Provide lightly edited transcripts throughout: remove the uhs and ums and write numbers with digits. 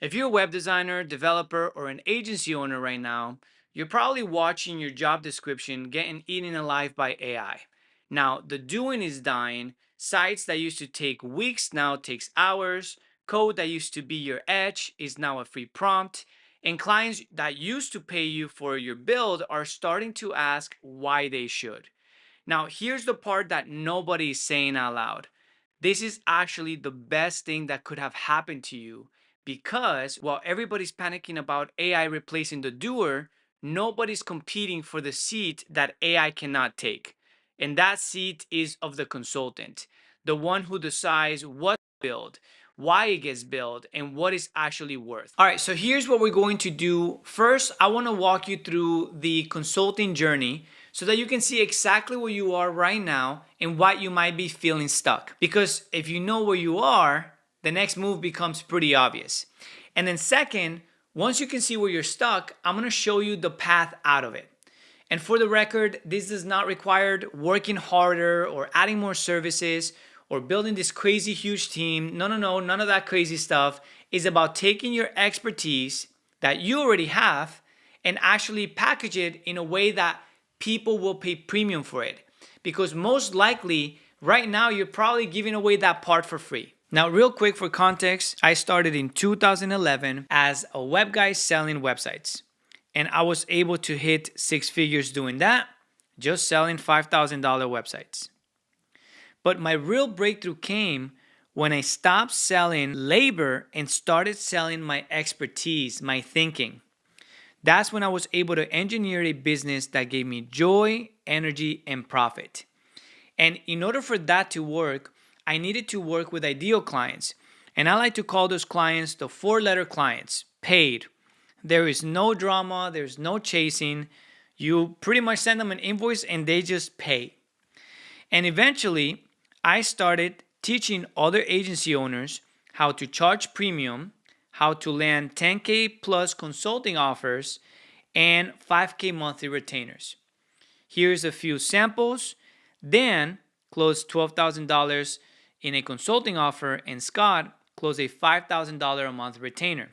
If you're a web designer, developer, or an agency owner right now, you're probably watching your job description getting eaten alive by AI. Now, the doing is dying. Sites that used to take weeks now takes hours. Code that used to be your edge is now a free prompt. And clients that used to pay you for your build are starting to ask why they should. Now, here's the part that nobody is saying out loud. This is actually the best thing that could have happened to you because while everybody's panicking about AI replacing the doer, nobody's competing for the seat that AI cannot take. And that seat is of the consultant, the one who decides what to build, why it gets built, and what it's actually worth. All right, so here's what we're going to do. First, I want to walk you through the consulting journey so that you can see exactly where you are right now and what you might be feeling stuck. Because if you know where you are, the next move becomes pretty obvious. And then second, once you can see where you're stuck, I'm going to show you the path out of it. And for the record, this does not require working harder or adding more services or building this crazy huge team. No, none of that crazy stuff. It's about taking your expertise that you already have and actually package it in a way that people will pay premium for it. Because most likely, right now, you're probably giving away that part for free. Now, real quick for context, I started in 2011 as a web guy selling websites. And I was able to hit six figures doing that, just selling $5,000 websites. But my real breakthrough came when I stopped selling labor and started selling my expertise, my thinking. That's when I was able to engineer a business that gave me joy, energy, and profit. And in order for that to work, I needed to work with ideal clients. And I like to call those clients the four-letter clients, paid. There is no drama, there's no chasing. You pretty much send them an invoice and they just pay. And eventually, I started teaching other agency owners how to charge premium, how to land 10K plus consulting offers, and 5K monthly retainers. Here's a few samples. Dan closed $12,000 in a consulting offer, and Scott closed a $5,000 a month retainer.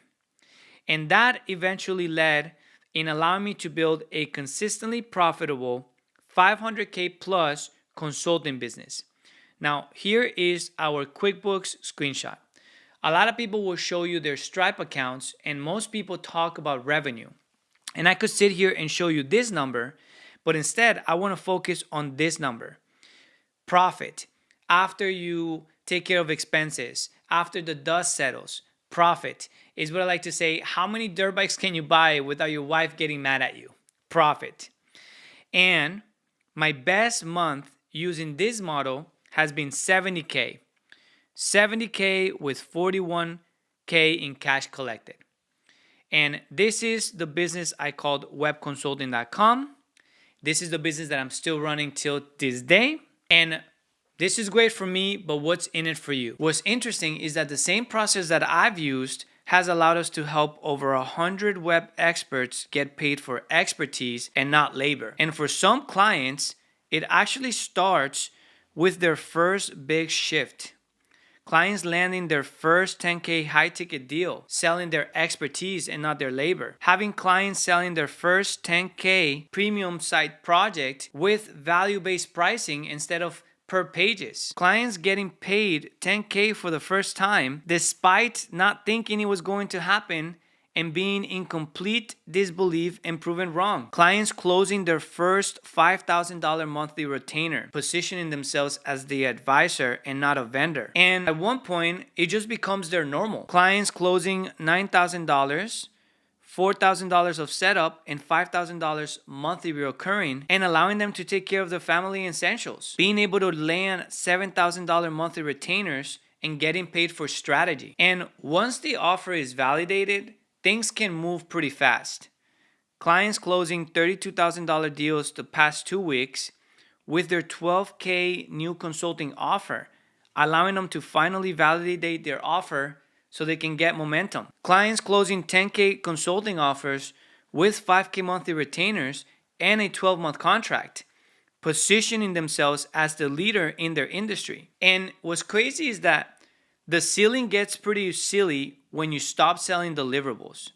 And that eventually led in allowing me to build a consistently profitable 500K plus consulting business. Now, here is our QuickBooks screenshot. A lot of people will show you their Stripe accounts, and most people talk about revenue. And I could sit here and show you this number, but instead, I want to focus on this number. Profit. After you take care of expenses, after the dust settles, profit is what I like to say. How many dirt bikes can you buy without your wife getting mad at you? Profit. And my best month using this model has been 70K. 70K with 41K in cash collected. And this is the business I called webconsulting.com. This is the business that I'm still running till this day. And this is great for me, but what's in it for you? What's interesting is that the same process that I've used has allowed us to help over 100 web experts get paid for expertise and not labor. And for some clients, it actually starts with their first big shift. Clients landing their first 10K high ticket deal, selling their expertise and not their labor. Having clients selling their first 10K premium site project with value-based pricing instead of per pages. Clients getting paid 10K for the first time despite not thinking it was going to happen and being in complete disbelief and proven wrong. Clients closing their first $5,000 monthly retainer, positioning themselves as the advisor and not a vendor. And at one point, it just becomes their normal. Clients closing $9,000, $4,000 of setup, and $5,000 monthly recurring, and allowing them to take care of their family essentials. Being able to land $7,000 monthly retainers and getting paid for strategy. And once the offer is validated, things can move pretty fast. Clients closing $32,000 deals the past 2 weeks with their 12K new consulting offer, allowing them to finally validate their offer so they can get momentum. Clients closing 10K consulting offers with 5K monthly retainers and a 12-month contract, positioning themselves as the leader in their industry. And what's crazy is that The ceiling gets pretty silly when you stop selling deliverables.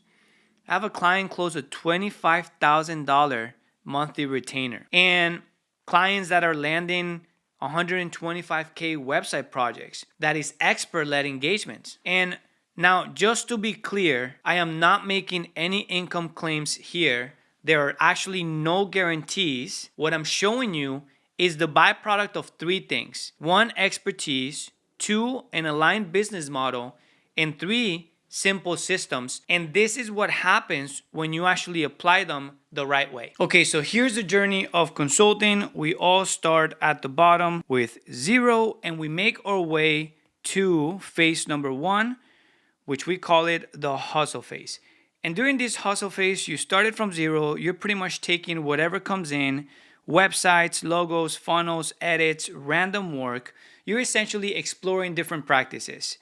I have a client close a $25,000 monthly retainer, and clients that are landing 125K website projects. That is expert-led engagements. And now, just to be clear, I am not making any income claims here. There are actually no guarantees. What I'm showing you is the byproduct of three things. One, expertise. Two, an aligned business model. And three, simple systems. And this is what happens when you actually apply them the right way. Okay, so here's the journey of consulting. We all start at the bottom with 0, and we make our way to phase number 1, which we call it the hustle phase. And during this hustle phase, you started from 0. You're pretty much taking whatever comes in, websites, logos, funnels, edits, random work. You're essentially exploring different practices.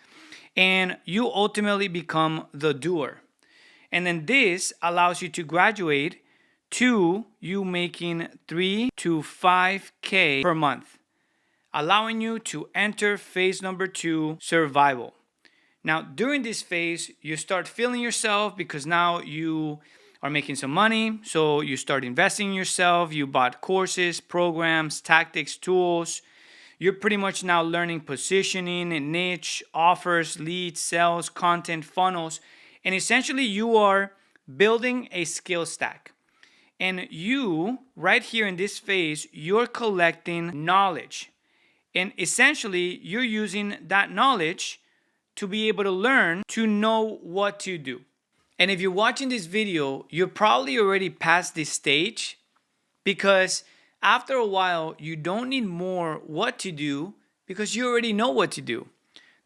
And you ultimately become the doer. And then this allows you to graduate to you making 3 to 5K per month, allowing you to enter phase number 2, survival. Now, during this phase, you start feeling yourself because now you are making some money. So you start investing in yourself. You bought courses, programs, tactics, tools. You're pretty much now learning positioning, niche, offers, leads, sales, content, funnels. And essentially, you are building a skill stack. And you, right here in this phase, you're collecting knowledge. And essentially, you're using that knowledge to be able to learn, to know what to do. And if you're watching this video, you're probably already past this stage, because after a while, you don't need more what to do because you already know what to do.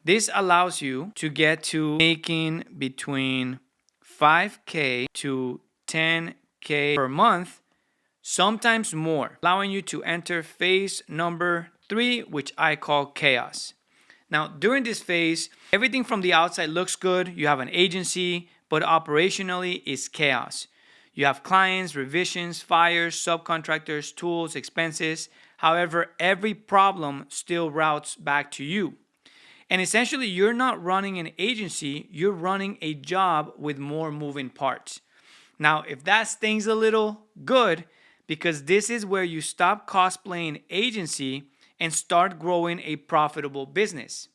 This allows you to get to making between 5K to 10K per month, sometimes more, allowing you to enter phase number 3, which I call chaos. Now, during this phase, everything from the outside looks good. You have an agency, but operationally it's chaos. You have clients, revisions, fires, subcontractors, tools, expenses. However, every problem still routes back to you. And essentially, you're not running an agency, you're running a job with more moving parts. Now, if that stings a little, good, because this is where you stop cosplaying agency and start growing a profitable business.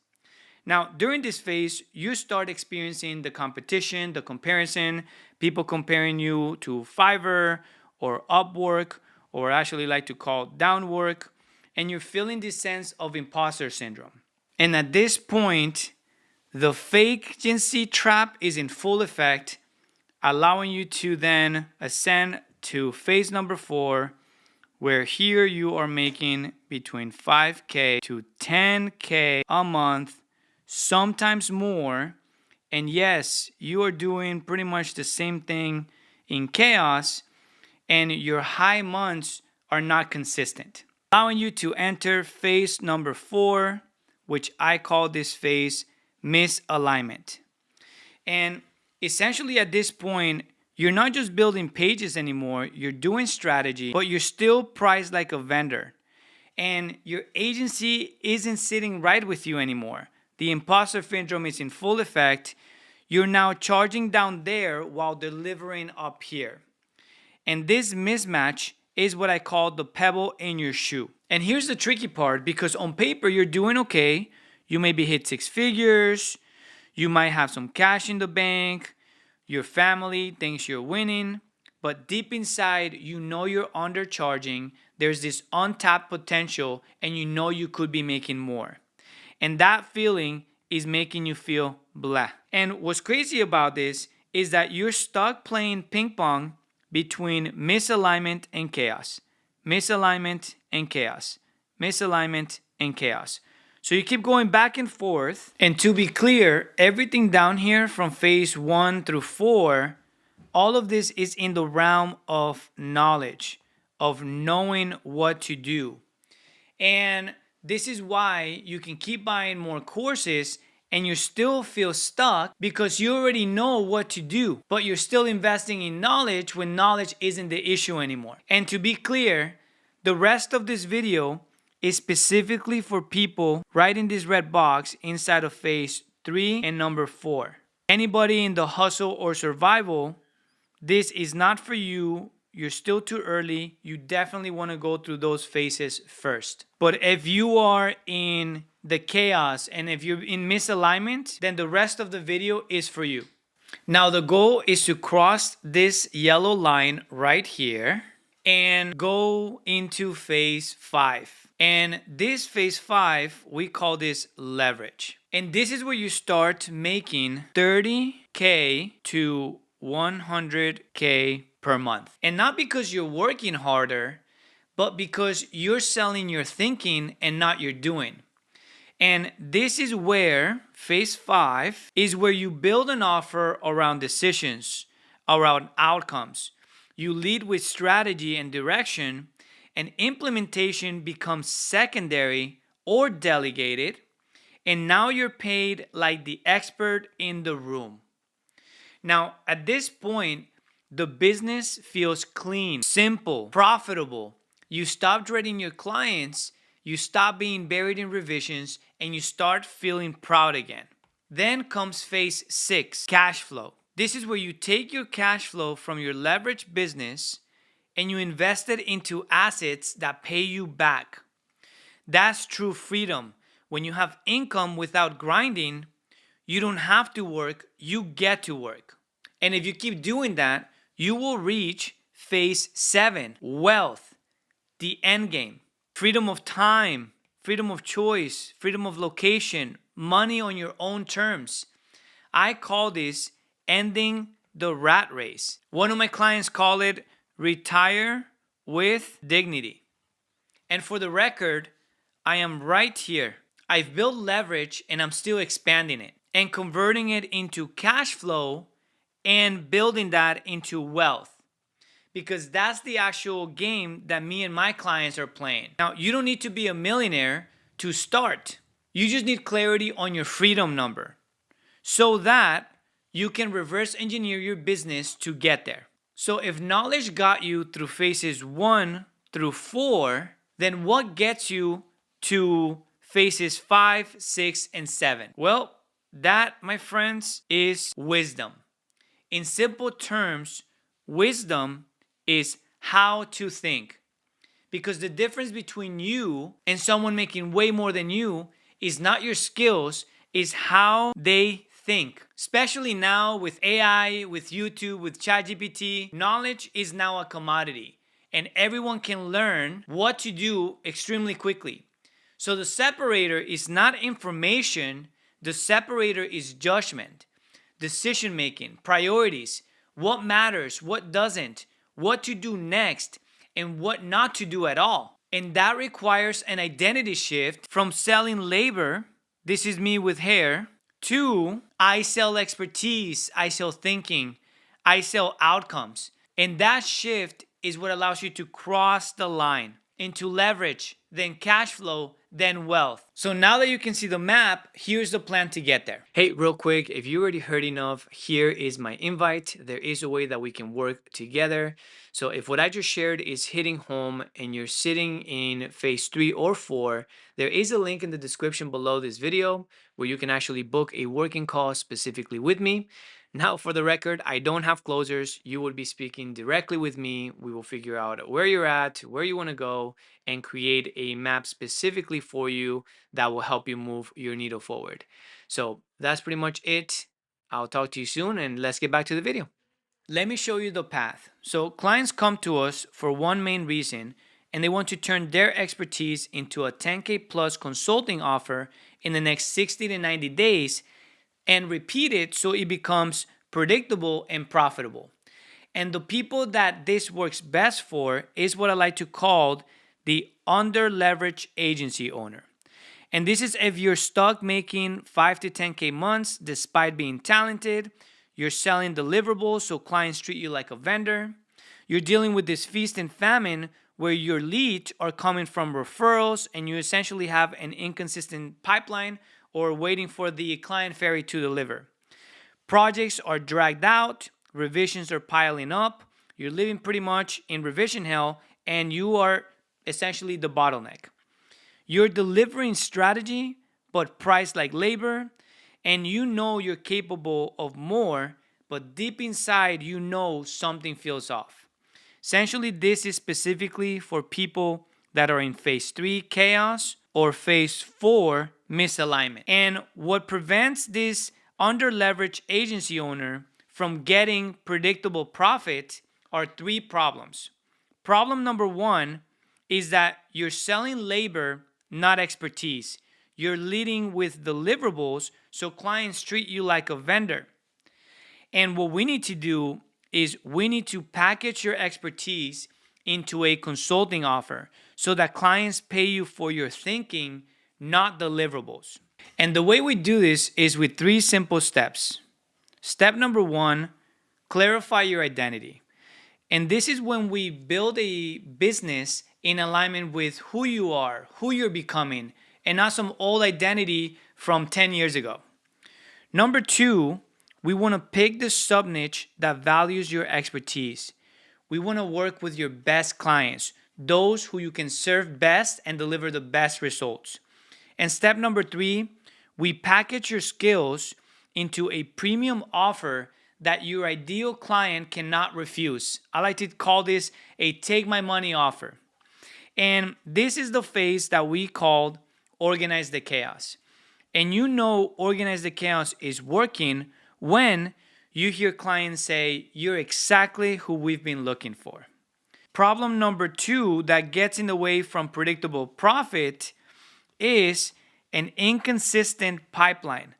Now, during this phase, you start experiencing the competition, the comparison, people comparing you to Fiverr or Upwork, or actually like to call Downwork, and you're feeling this sense of imposter syndrome. And at this point, the fake agency trap is in full effect, allowing you to then ascend to phase number 4, where here you are making between 5K to 10K a month, sometimes more. And yes, you are doing pretty much the same thing in chaos, and your high months are not consistent, allowing you to enter phase number 4, which I call this phase misalignment. And essentially at this point, you're not just building pages anymore, you're doing strategy, but you're still priced like a vendor. And your agency isn't sitting right with you anymore. The imposter syndrome is in full effect. You're now charging down there while delivering up here. And this mismatch is what I call the pebble in your shoe. And here's the tricky part, because on paper you're doing okay. You maybe hit 6 figures. You might have some cash in the bank. Your family thinks you're winning. But deep inside, you know you're undercharging. There's this untapped potential, and you know you could be making more. And that feeling is making you feel blah. And what's crazy about this is that you're stuck playing ping pong between misalignment and chaos. Misalignment and chaos. Misalignment and chaos. So you keep going back and forth. And to be clear, everything down here from phase 1 through 4, all of this is in the realm of knowledge, of knowing what to do. And this is why you can keep buying more courses and you still feel stuck, because you already know what to do, but you're still investing in knowledge when knowledge isn't the issue anymore. And to be clear, the rest of this video is specifically for people right in this red box inside of phase 3, and number 4. Anybody in the hustle or survival, this is not for you. You're still too early. You definitely want to go through those phases first. But if you are in the chaos and if you're in misalignment, then the rest of the video is for you. Now the goal is to cross this yellow line right here and go into phase 5. And this phase 5, we call this leverage. And this is where you start making 30K to 100K per month. And not because you're working harder, but because you're selling your thinking and not your doing. And this is where phase 5 is where you build an offer around decisions, around outcomes. You lead with strategy and direction, and implementation becomes secondary or delegated. And now you're paid like the expert in the room. Now, at this point, the business feels clean, simple, profitable. You stop dreading your clients, you stop being buried in revisions, and you start feeling proud again. Then comes phase 6, cash flow. This is where you take your cash flow from your leveraged business and you invest it into assets that pay you back. That's true freedom. When you have income without grinding, you don't have to work, you get to work. And if you keep doing that, you will reach phase 7, wealth, the end game. Freedom of time, freedom of choice, freedom of location, money on your own terms. I call this ending the rat race. One of my clients call it retire with dignity. And for the record, I am right here. I've built leverage and I'm still expanding it and converting it into cash flow and building that into wealth. Because that's the actual game that me and my clients are playing. Now, you don't need to be a millionaire to start. You just need clarity on your freedom number so that you can reverse engineer your business to get there. So if knowledge got you through phases 1 through 4, then what gets you to phases 5, 6, and 7? Well, that, my friends, is wisdom. In simple terms, wisdom is how to think. Because the difference between you and someone making way more than you is not your skills, is how they think. Especially now with AI, with YouTube, with ChatGPT, knowledge is now a commodity and everyone can learn what to do extremely quickly. So the separator is not information, the separator is judgment, decision making, priorities, what matters, what doesn't, what to do next, and what not to do at all. And that requires an identity shift from selling labor, this is me with hair, to I sell expertise, I sell thinking, I sell outcomes. And that shift is what allows you to cross the line into leverage, then cash flow, then wealth. So now that you can see the map, here's the plan to get there. Hey, real quick, if you already heard enough, here is my invite. There is a way that we can work together. So if what I just shared is hitting home and you're sitting in phase 3 or 4, there is a link in the description below this video where you can actually book a working call specifically with me. Now, for the record, I don't have closers. You will be speaking directly with me. We will figure out where you're at, where you want to go, and create a map specifically for you that will help you move your needle forward. So that's pretty much it. I'll talk to you soon, and let's get back to the video. Let me show you the path. So clients come to us for one main reason, and they want to turn their expertise into a 10K plus consulting offer in the next 60 to 90 days and repeat it so it becomes predictable and profitable. And the people that this works best for is what I like to call the under-leveraged agency owner. And this is if you're stuck making 5 to 10K months despite being talented, you're selling deliverables so clients treat you like a vendor, you're dealing with this feast and famine where your leads are coming from referrals and you essentially have an inconsistent pipeline or waiting for the client ferry to deliver. Projects are dragged out, revisions are piling up, you're living pretty much in revision hell, and you are essentially the bottleneck. You're delivering strategy, but priced like labor, and you know you're capable of more, but deep inside you know something feels off. Essentially, this is specifically for people that are in phase 3 chaos or phase 4 misalignment. And what prevents this under-leveraged agency owner from getting predictable profit are 3 problems. Problem number 1 is that you're selling labor, not expertise. You're leading with deliverables, so clients treat you like a vendor. And what we need to do is we need to package your expertise into a consulting offer so that clients pay you for your thinking, not deliverables. And the way we do this is with 3 simple steps. Step number 1, clarify your identity. And this is when we build a business in alignment with who you are, who you're becoming, and not some old identity from 10 years ago. Number 2, we want to pick the sub niche that values your expertise. We want to work with your best clients, those who you can serve best and deliver the best results. And step number 3, we package your skills into a premium offer that your ideal client cannot refuse. I like to call this a take my money offer. And this is the phase that we called Organize the Chaos. And you know Organize the Chaos is working when you hear clients say, you're exactly who we've been looking for. Problem number 2 that gets in the way from predictable profit is an inconsistent pipeline.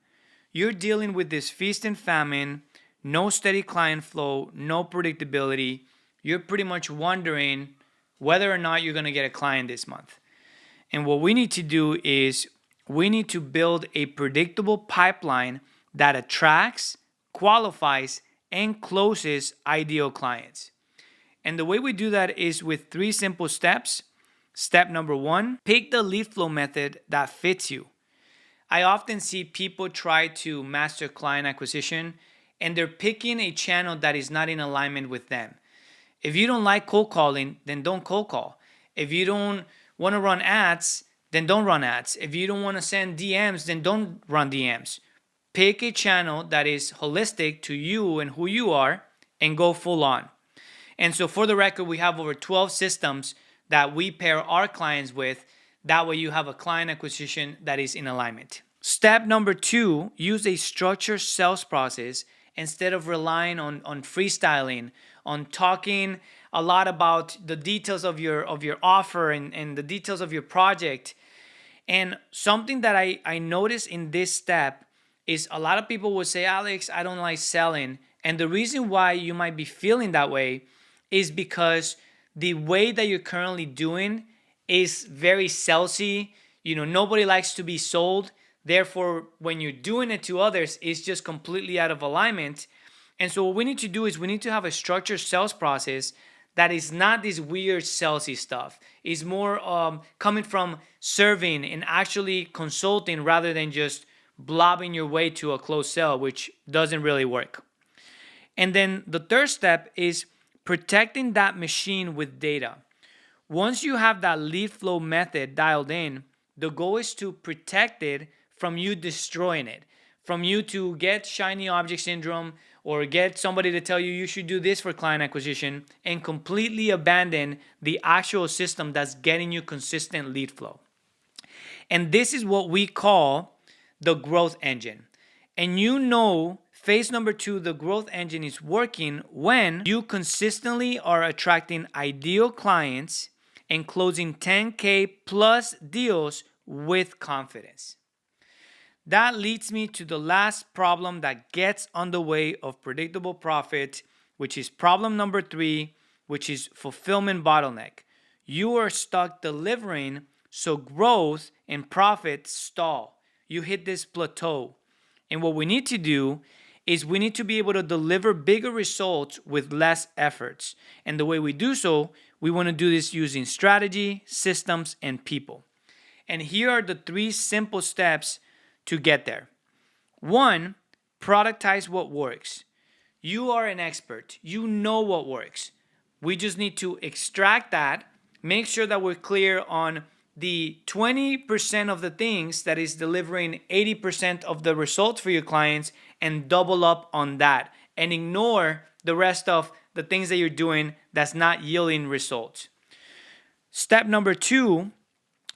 You're dealing with this feast and famine, no steady client flow, no predictability. You're pretty much wondering whether or not you're going to get a client this month. And what we need to do is we need to build a predictable pipeline that attracts, qualifies, and closes ideal clients. And the way we do that is with 3 simple steps. Step number 1, pick the lead flow method that fits you. I often see people try to master client acquisition and they're picking a channel that is not in alignment with them. If you don't like cold calling, then don't cold call. If you don't want to run ads, then don't run ads. If you don't want to send DMs, then don't run DMs. Pick a channel that is holistic to you and who you are and go full on. And so for the record, we have over 12 systems that we pair our clients with. That way you have a client acquisition that is in alignment. Step number 2, use a structured sales process instead of relying on freestyling, on talking a lot about the details of your offer and the details of your project. And something that I noticed in this step is a lot of people will say, Alex, I don't like selling. And the reason why you might be feeling that way is because the way that you're currently doing is very salesy. Nobody likes to be sold. Therefore, when you're doing it to others, it's just completely out of alignment. And so what we need to do is we need to have a structured sales process that is not this weird salesy stuff. It's more coming from serving and actually consulting rather than just blobbing your way to a closed sale, which doesn't really work. And then the third step is protecting that machine with data. Once you have that lead flow method dialed in, the goal is to protect it from you destroying it, from you to get shiny object syndrome or get somebody to tell you you should do this for client acquisition and completely abandon the actual system that's getting you consistent lead flow. And this is what we call the growth engine. And phase number 2, the growth engine is working when you consistently are attracting ideal clients and closing 10K plus deals with confidence. That leads me to the last problem that gets on the way of predictable profit, which is problem number 3, which is fulfillment bottleneck. You are stuck delivering, so growth and profit stall. You hit this plateau. And what we need to do is we need to be able to deliver bigger results with less efforts. And the way we do so, we want to do this using strategy, systems, and people. And here are the 3 simple steps to get there. 1, productize what works. You are an expert. You know what works. We just need to extract that, make sure that we're clear on the 20% of the things that is delivering 80% of the results for your clients and double up on that and ignore the rest of the things that you're doing that's not yielding results. Step number 2,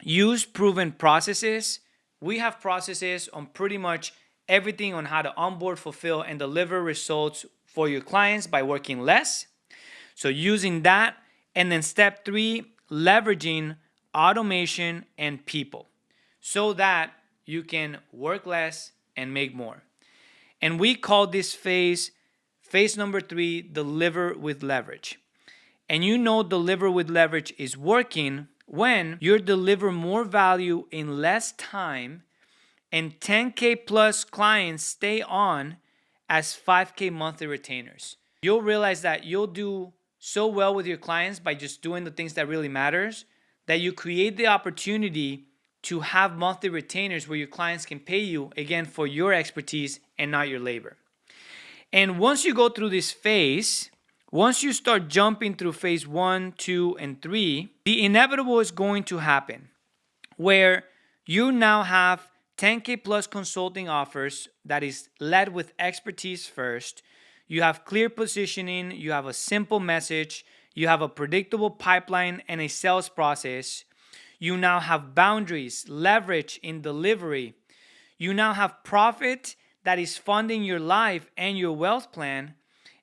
use proven processes. We have processes on pretty much everything on how to onboard, fulfill, and deliver results for your clients by working less. So using that. And then step 3, leveraging automation and people so that you can work less and make more. And we call this phase number 3, deliver with leverage. And deliver with leverage is working when you deliver more value in less time and 10K plus clients stay on as 5K monthly retainers. You'll realize that you'll do so well with your clients by just doing the things that really matters that you create the opportunity to have monthly retainers where your clients can pay you, again, for your expertise and not your labor. And once you go through this phase, once you start jumping through phase 1, 2, and 3, the inevitable is going to happen where you now have 10K plus consulting offers that is led with expertise first. You have clear positioning, you have a simple message, you have a predictable pipeline and a sales process. You now have boundaries, leverage in delivery. You now have profit that is funding your life and your wealth plan.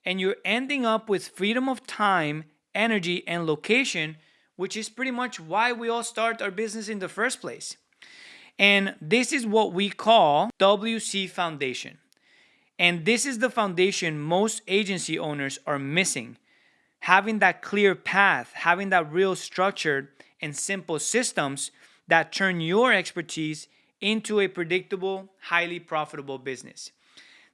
And you're ending up with freedom of time, energy, and location, which is pretty much why we all start our business in the first place. And this is what we call WC Foundation. And this is the foundation most agency owners are missing. Having that clear path, having that real structured and simple systems that turn your expertise into a predictable, highly profitable business.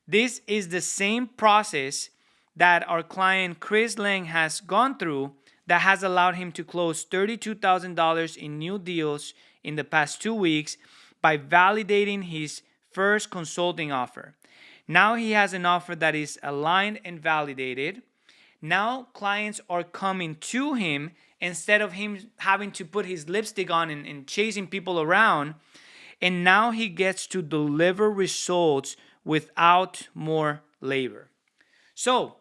This is the same process that our client Chris Lang has gone through that has allowed him to close $32,000 in new deals in the past 2 weeks by validating his first consulting offer. Now he has an offer that is aligned and validated. Now clients are coming to him instead of him having to put his lipstick on and chasing people around. And now he gets to deliver results without more labor. So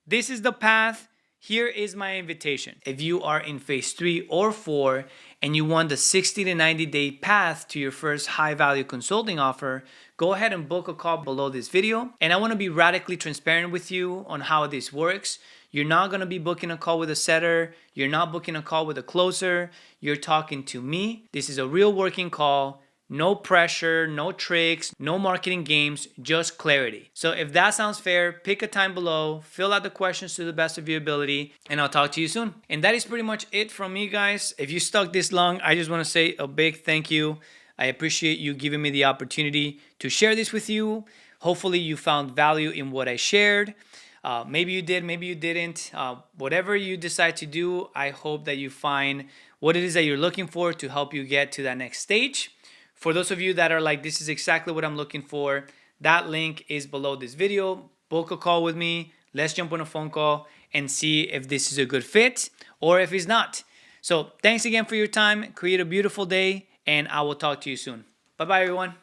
this is the path. Here is my invitation. If you are in phase 3 or 4 and you want the 60 to 90 day path to your first high value consulting offer, go ahead and book a call below this video. And I want to be radically transparent with you on how this works. You're not going to be booking a call with a setter. You're not booking a call with a closer. You're talking to me. This is a real working call. No pressure, no tricks, no marketing games, just clarity. So if that sounds fair, pick a time below, fill out the questions to the best of your ability, and I'll talk to you soon. And that is pretty much it from me, guys. If you stuck this long, I just want to say a big thank you. I appreciate you giving me the opportunity to share this with you. Hopefully you found value in what I shared. Maybe you did, maybe you didn't. Whatever you decide to do, I hope that you find what it is that you're looking for to help you get to that next stage. For those of you that are like, this is exactly what I'm looking for, that link is below this video. Book a call with me. Let's jump on a phone call and see if this is a good fit or if it's not. So thanks again for your time. Create a beautiful day, and I will talk to you soon. Bye-bye, everyone.